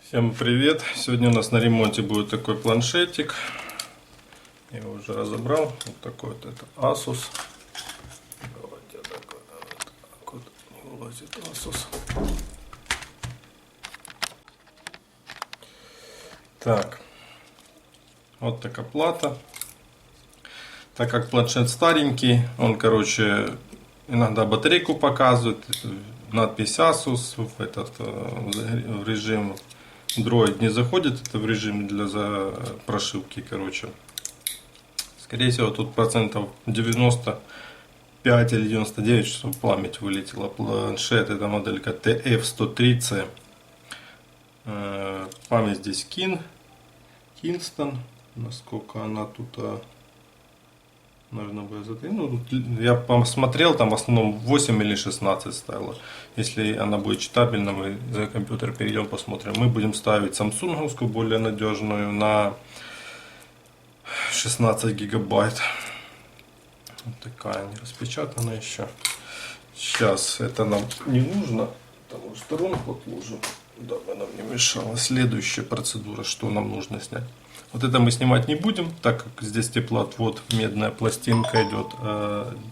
Всем привет! Сегодня у нас на ремонте будет такой планшетик. Я его уже разобрал. Вот такой вот это Asus. Давайте так вот не вылазит Asus. Так, вот такая плата. Так как планшет старенький, он, иногда батарейку показывает, надпись Asus, в режим Droid не заходит, это в режим для прошивки, Скорее всего, тут процентов 95 или 99, что память вылетела. Планшет, это моделька TF103C. Память здесь Kingston. Насколько она тут, наверное, я посмотрел, там в основном 8 или 16 ставила. Если она будет читабельна, мы за компьютер перейдем, посмотрим. Мы будем ставить самсунговскую, более надежную, на 16 гигабайт. Вот такая, не распечатана еще. Сейчас это нам не нужно, потому что сторонку отложим, дабы нам не мешало. Следующая процедура, что нам нужно снять. Вот это мы снимать не будем, так как здесь теплоотвод, медная пластинка идет,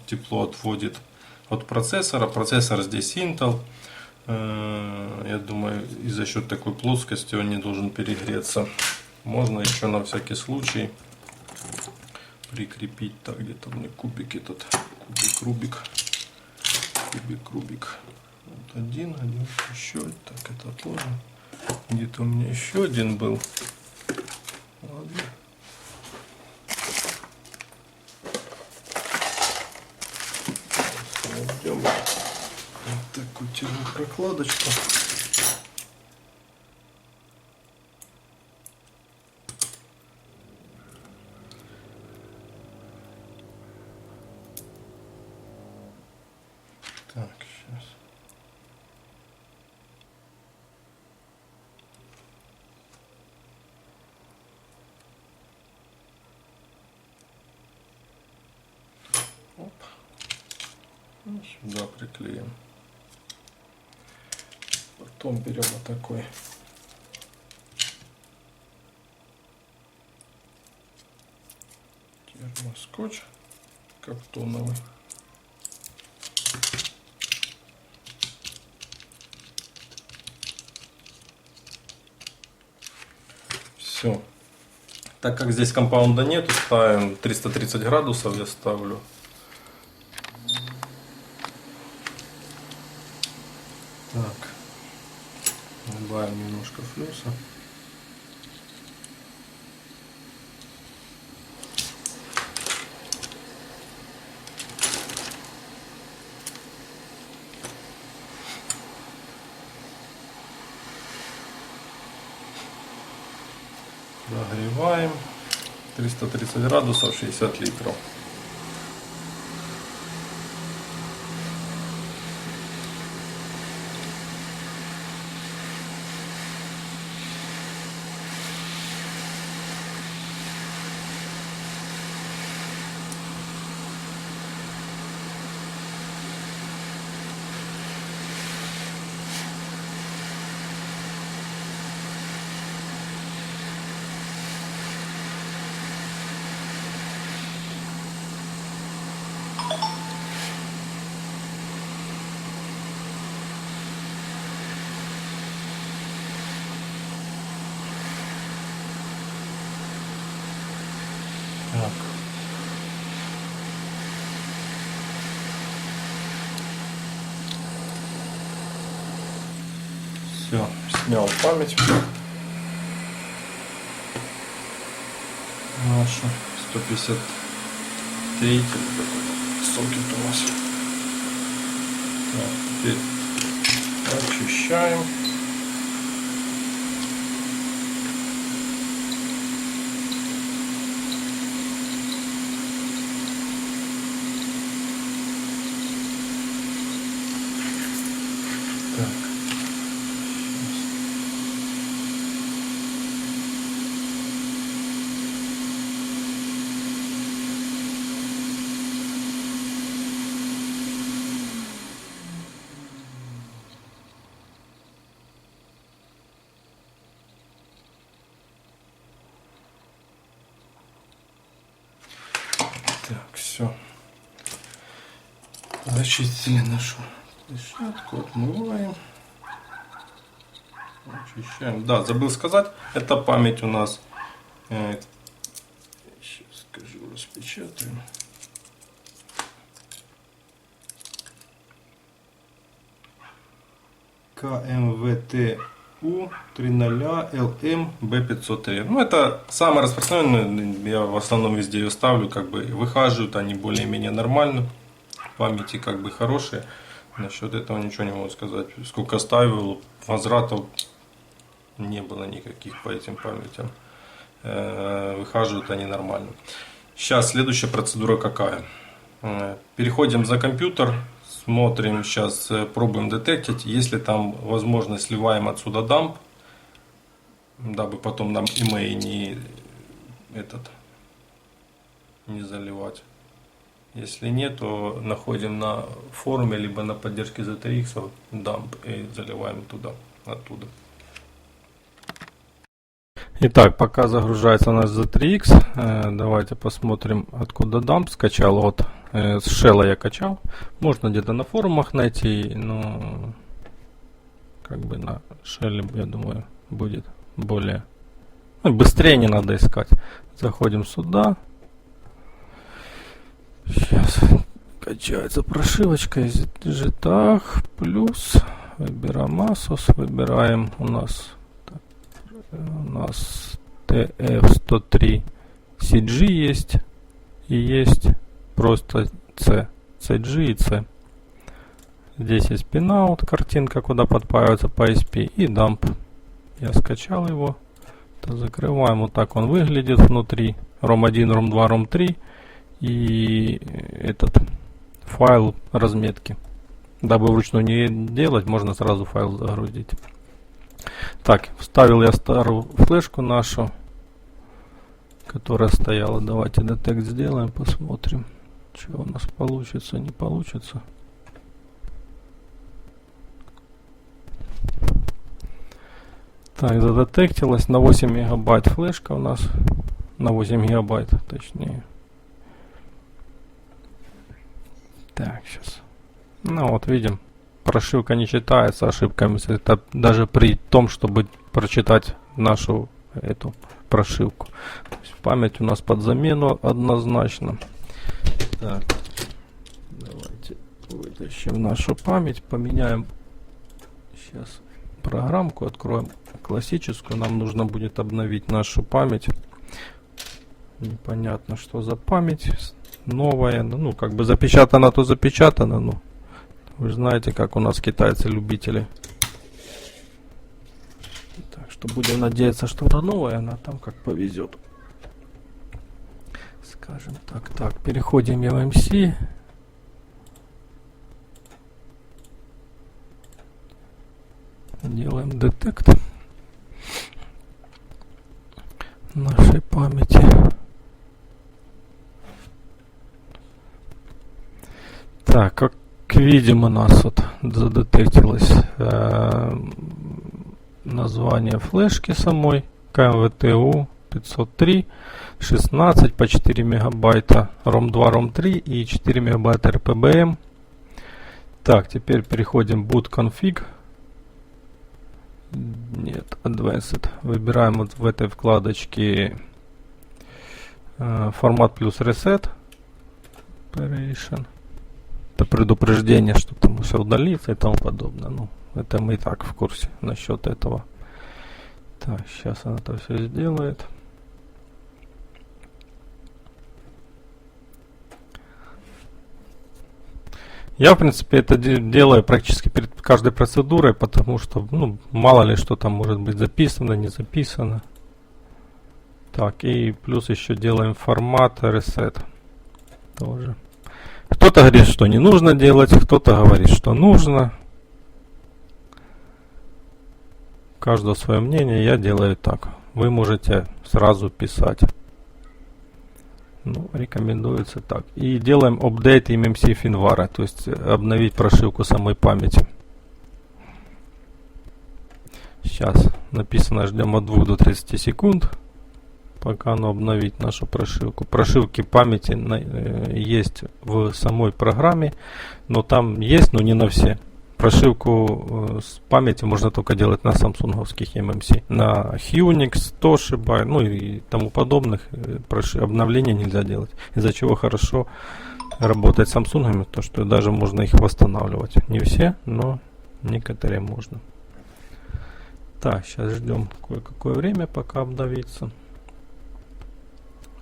тепло отводит от процессора. Процессор здесь Intel. Я думаю, и за счет такой плоскости он не должен перегреться. Можно еще на всякий случай прикрепить. Так, где-то у меня кубик этот, кубик. Вот один, еще. Так, это отложим. Где-то у меня еще один был. Ладно. Найдем вот такую термопрокладочку. Так, сейчас. Оп. И сюда приклеим. Потом берем вот такой термоскотч картоновый. Все. Так как здесь компаунда нету, ставим 330 градусов, я ставлю. Так, добавим немножко флюса. Нагреваем 330 градусов, 60 литров. Так. Все, снял память нашу 153 сокет у нас. Так, теперь очищаем. Так. Так, все. Очистили нашу площадку, отмываем. Очищаем. Да, забыл сказать, это память у нас. Сейчас скажу, распечатаем. КМВТУ 30 ЛМ Б503. Ну, это самое распространенное. Я в основном везде ее ставлю, как бы выхаживают они более-менее нормально. Памяти как бы хорошие. Насчет этого ничего не могу сказать. Сколько ставил, возвратов не было никаких по этим памятям. Выхаживают они нормально. Сейчас следующая процедура какая? Переходим за компьютер. Смотрим, сейчас пробуем детектить. Если там возможно, сливаем отсюда дамп, дабы потом нам имей не заливать. Если нет, то находим на форуме, либо на поддержке ZTX дамп и заливаем туда, оттуда. Итак, пока загружается у нас ZTX, давайте посмотрим, откуда дамп скачал. Вот с шелла я качал. Можно где-то на форумах найти, но как бы на шелле, я думаю, будет более... быстрее не надо искать. Заходим сюда. Сейчас качается прошивочка из Jetag плюс. Выбираем Asus, выбираем у нас TF103 CG есть и есть просто C, CG и C. Здесь есть pinout, картинка, куда подпаивается PSP, и dump. Я скачал его. То закрываем, вот так он выглядит внутри. ROM1, ROM2, ROM3 и этот файл разметки. Дабы вручную не делать, можно сразу файл загрузить. Так, вставил я старую флешку нашу, которая стояла. Давайте детект сделаем, посмотрим, что у нас получится, не получится. Так, задетектилась на 8 мегабайт флешка у нас, на 8 гигабайт точнее. Так, сейчас. Ну вот видим. Прошивка не читается ошибками. Это даже при том, чтобы прочитать нашу эту прошивку. То есть память у нас под замену однозначно. Так, давайте вытащим нашу память, поменяем сейчас программку, откроем классическую. Нам нужно будет обновить нашу память. Непонятно, что за память. Новая, ну как бы запечатана, то запечатана, ну. Вы знаете, как у нас китайцы-любители. Так что будем надеяться, что это новое, она там как повезет. Скажем так. Так, переходим в MMC. Делаем детект нашей памяти. Так, как видим, у нас вот задетектилось название флешки самой КМВТУ 503, 16 по 4 мегабайта ROM2, ROM3 и 4 мегабайта RPBM. Так, теперь переходим boot config. Нет, advanced. Выбираем вот в этой вкладочке формат плюс reset operation. Это предупреждение, что там все удалится и тому подобное. Ну, это мы и так в курсе насчет этого. Так, сейчас она это все сделает. Я, в принципе, это делаю практически перед каждой процедурой, потому что, ну, мало ли что там может быть записано, не записано. Так, и плюс еще делаем формат reset. Тоже. Кто-то говорит, что не нужно делать, кто-то говорит, что нужно. У каждого свое мнение, я делаю так. Вы можете сразу писать. Ну, рекомендуется так. И делаем update MMC firmware, то есть обновить прошивку самой памяти. Сейчас написано, ждем от 2 до 30 секунд. пока оно обновить нашу прошивку. Прошивки памяти есть в самой программе, но там есть, но не на все. Прошивку с памяти можно только делать на самсунговских MMC. На Unix, Toshiba, ну и тому подобных обновлений нельзя делать. Из-за чего хорошо работать с Samsung, то что даже можно их восстанавливать. Не все, но некоторые можно. Так, сейчас ждем кое-какое время, пока обновится.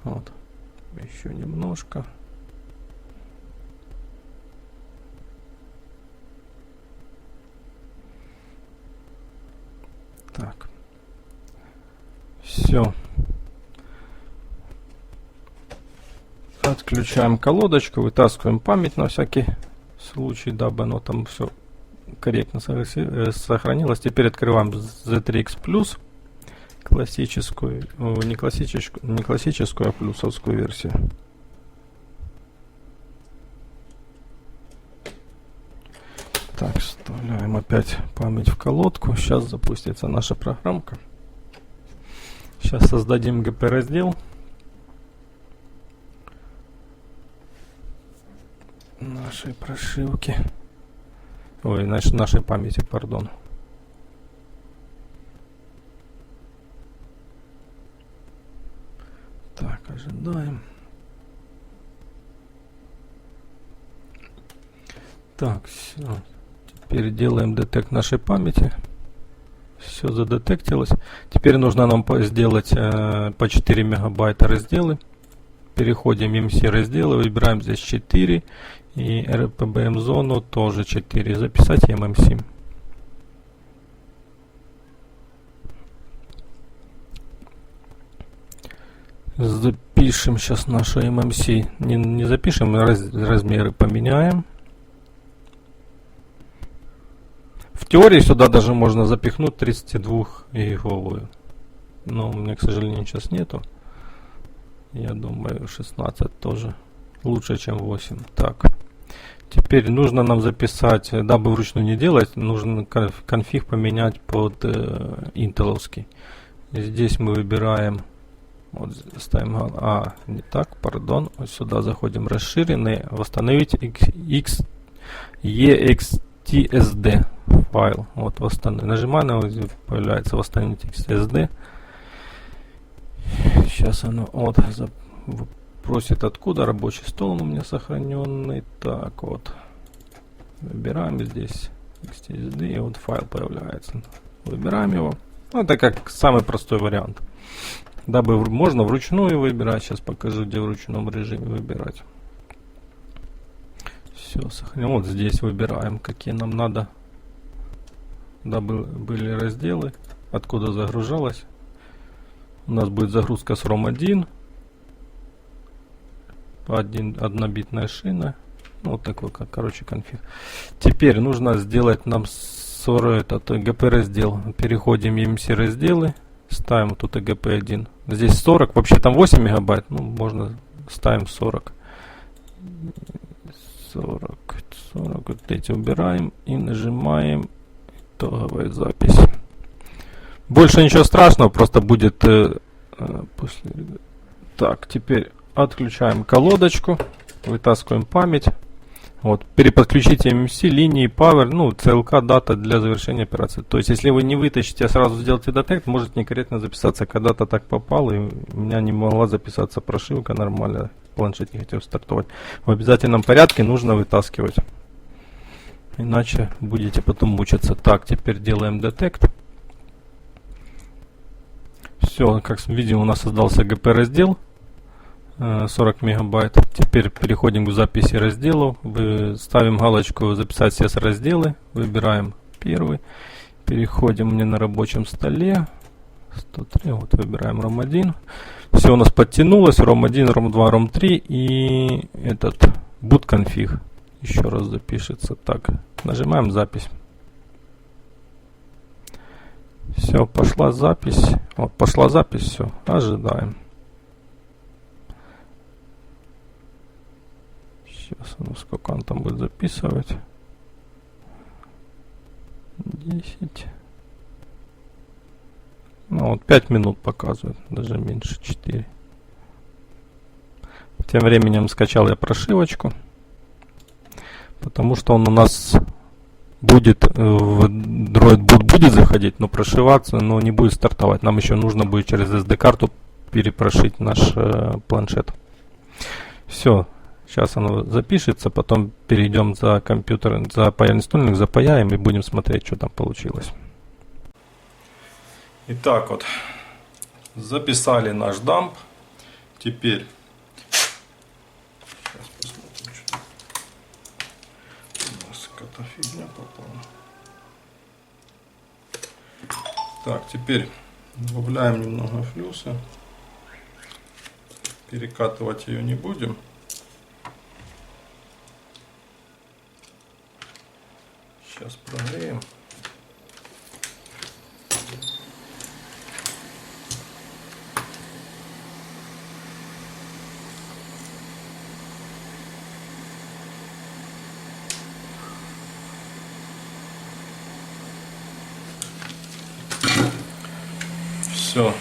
Вот. Еще немножко. Так. Все. Отключаем колодочку, вытаскиваем память на всякий случай, дабы оно там все корректно сохранилось. Теперь открываем Z3X Plus, классическую, не классическую, а плюсовскую версию. Так, вставляем опять память в колодку. Сейчас запустится наша программка. Сейчас создадим GP-раздел нашей прошивки. Ой, нашей памяти, пардон. Так, ожидаем. Так, все. Теперь делаем детект нашей памяти. Все задетектилось. Теперь нужно нам сделать по 4 мегабайта разделы. Переходим в MC разделы, выбираем здесь 4. И RPBM зону тоже 4. Записать MMC. Запишем сейчас нашу MMC. Не запишем, размеры поменяем. В теории сюда даже можно запихнуть 32-гиговую. Но у меня, к сожалению, сейчас нету. Я думаю, 16 тоже лучше, чем 8. Так. Теперь нужно нам записать, дабы вручную не делать, нужно конфиг поменять под интеловский. Здесь мы выбираем, вот ставим, не так, пардон, вот сюда заходим, расширенный, восстановить EXTSD файл. Вот восстановить. Нажимаем на него, появляется восстановить XSD. Сейчас оно просит, откуда рабочий стол у меня сохраненный. Так вот, выбираем здесь XSD, и вот файл появляется. Выбираем его. Ну, это как самый простой вариант. Дабы можно вручную выбирать. Сейчас покажу, где в ручном режиме выбирать. Все, сохраним. Вот здесь выбираем, какие нам надо, дабы были разделы, откуда загружалось. У нас будет загрузка с ROM 1. Однобитная шина. Ну, вот такой, короче, конфиг. Теперь нужно сделать нам этот GP раздел. Переходим в EMC разделы. Ставим тут GP 1. Здесь 40. Вообще там 8 мегабайт. Ну, можно ставим 40. 40. Вот эти убираем. И нажимаем итоговая запись. Больше ничего страшного. Просто будет после... Так, теперь отключаем колодочку, вытаскиваем память. Вот, переподключите MMC, линии, Power, ну, CLK, дата для завершения операции. То есть, если вы не вытащите, а сразу сделаете детект, может некорректно записаться. Когда-то так попало, и у меня не могла записаться прошивка нормально, планшет не хотел стартовать. В обязательном порядке нужно вытаскивать. Иначе будете потом мучиться. Так, теперь делаем детект. Все, как видим, у нас создался GP раздел. 40 мегабайт. Теперь переходим к записи разделов. Ставим галочку «Записать все разделы». Выбираем первый. Переходим мне на рабочем столе. 103. Вот выбираем ROM 1. Все у нас подтянулось. ROM 1, ROM 2, ROM 3 и этот boot config еще раз запишется. Так, нажимаем запись. Все, пошла запись. Вот, пошла запись, все, ожидаем. Сейчас, ну сколько он там будет записывать? 10, Ну, вот 5 минут показывает, даже меньше 4. Тем временем скачал я прошивочку, потому что он у нас будет в Droid Boot будет заходить, но прошиваться, но не будет стартовать. Нам еще нужно будет через SD-карту перепрошить наш планшет. Все, сейчас оно запишется, потом перейдем за компьютер, за паяльный стольник, запаяем и будем смотреть, что там получилось. Итак, вот записали наш дамп. Теперь сейчас посмотрим, что у нас какая-то фигня попала. Так, теперь добавляем немного флюса. Перекатывать ее не будем. Сейчас прогреем. Все.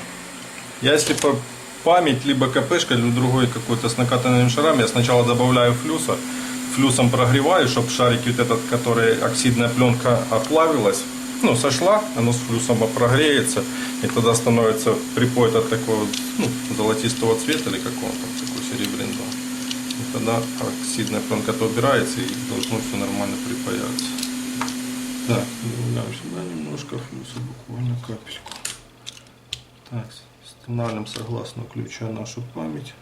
Если по память, либо КПшка, либо другой какой-то с накатанными шарами, я сначала добавляю флюса. Флюсом прогреваю, чтобы шарики вот этот, который оксидная пленка оплавилась, ну, сошла, оно с флюсом прогреется, и тогда становится припой от такого, ну, золотистого цвета, или какого там, такой серебряного. И тогда оксидная пленка убирается, и должно все нормально припаяться. Так, добавляем сюда немножко флюса, буквально капельку. Так, устанавливаем согласно ключа нашу память.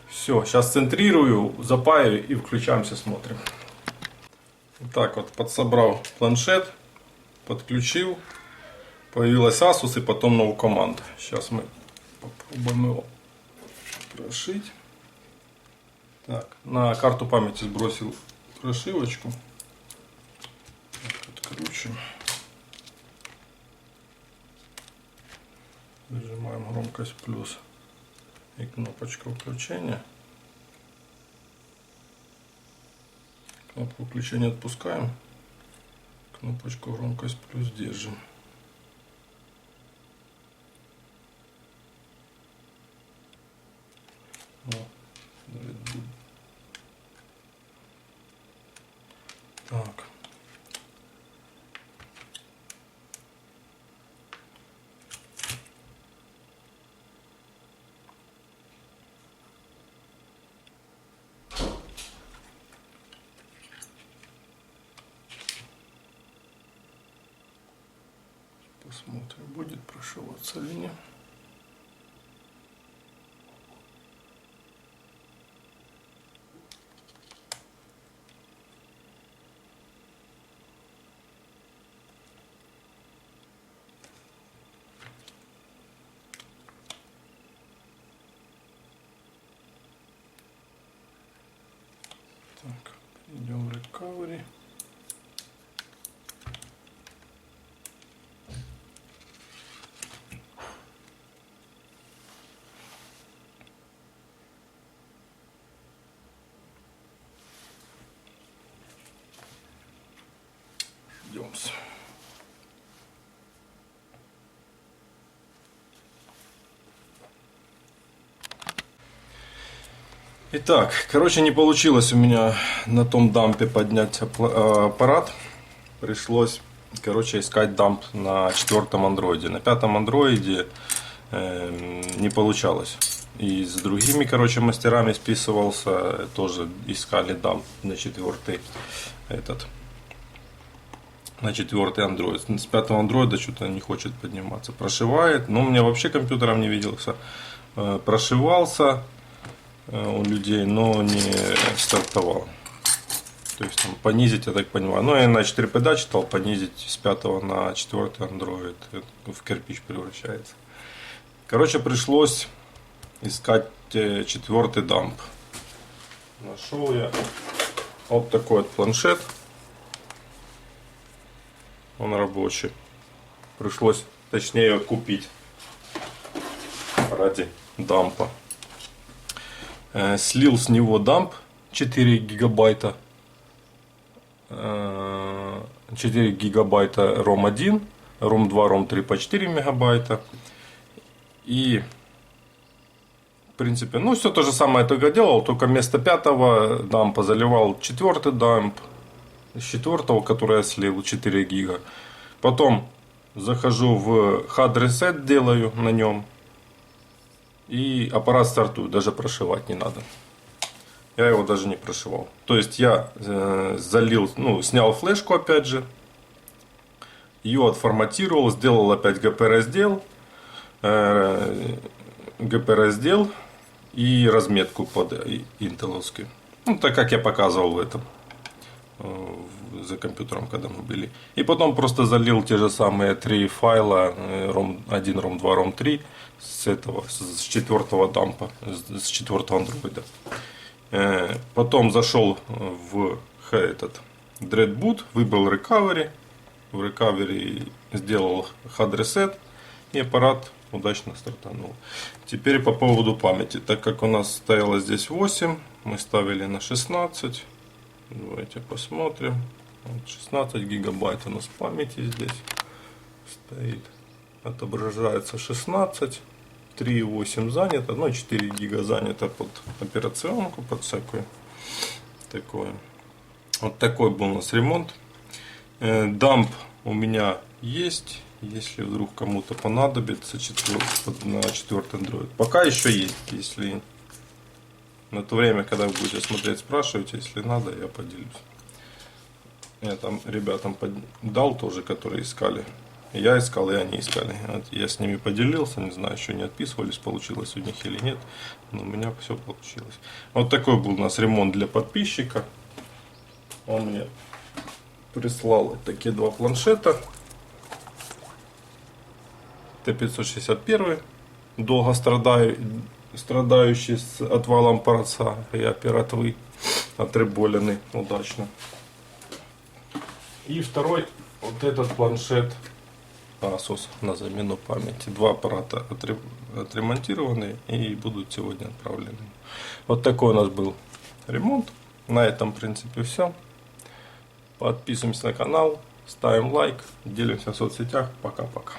Все, сейчас центрирую, запаяю и включаемся, смотрим. Так вот, подсобрал планшет, подключил, появилась Asus и потом новую команду. Сейчас мы попробуем его прошить. Так, на карту памяти сбросил прошивочку. Так, откручиваем. Зажимаем громкость плюс и кнопочка включения. Кнопку включения отпускаем. Кнопочку громкость плюс держим. Так. Посмотрим, будет прошиваться или нет. Так, идем в recovery. Идемся. Итак, короче, не получилось у меня на том дампе поднять аппарат. Пришлось, короче, искать дамп на 4-м андроиде. На 5-м андроиде не получалось. И с другими, короче, мастерами списывался, тоже искали дамп на 4-й на 4-й андроид. С 5-го андроида что-то не хочет подниматься. Прошивает, но у меня вообще компьютером не виделся. Прошивался у людей, но не стартовал. То есть там понизить, я так понимаю. Ну, я на 4PD читал, понизить с 5 на 4 Android в кирпич превращается. Короче, пришлось искать 4-й дамп. Нашел я вот такой вот планшет. Он рабочий. Пришлось, точнее, купить ради дампа. Слил с него дамп 4 гигабайта. 4 гигабайта ROM 1, ROM 2, ROM 3 по 4 мегабайта. И в принципе, ну все то же самое я только делал, только вместо 5-го дампа заливал 4-й дамп, с 4-го, который я слил, 4 гига. Потом захожу в hard reset, делаю на нем. И аппарат стартует, даже прошивать не надо. Я его даже не прошивал. То есть я залил, ну, снял флешку опять же. Ее отформатировал, сделал опять GP раздел и разметку под интеловскую. Ну, так как я показывал в этом за компьютером, когда мы были. И потом просто залил те же самые 3 файла ROM 1, ROM 2, ROM 3 с 4-го дампа, с 4-го андроида. Потом зашел в этот Dreadboot, выбрал Recovery. В Recovery сделал hard reset и аппарат удачно стартанул. Теперь по поводу памяти. Так как у нас стояло здесь 8, мы ставили на 16. Давайте посмотрим. 16 гигабайт у нас памяти здесь стоит. Отображается 16. 3,8 занято, ну 4 гига занято под операционку, под всякую такое. Вот такой был у нас ремонт. Дамп у меня есть, если вдруг кому-то понадобится на 4-й Android. Пока еще есть, если на то время, когда вы будете смотреть, спрашивайте, если надо, я поделюсь. Я там ребятам дал тоже, которые искали. Я искал, и они искали. Вот я с ними поделился, не знаю, еще не отписывались, получилось у них или нет. Но у меня все получилось. Вот такой был у нас ремонт для подписчика. Он мне прислал вот такие 2 планшета. Т-561, долго страдающий с отвалом порца и оператвы, отрыболенный удачно. И второй, вот этот планшет Asus на замену памяти. 2 аппарата отремонтированы и будут сегодня отправлены. Вот такой у нас был ремонт. На этом, в принципе, все. Подписываемся на канал, ставим лайк, делимся в соцсетях. Пока-пока.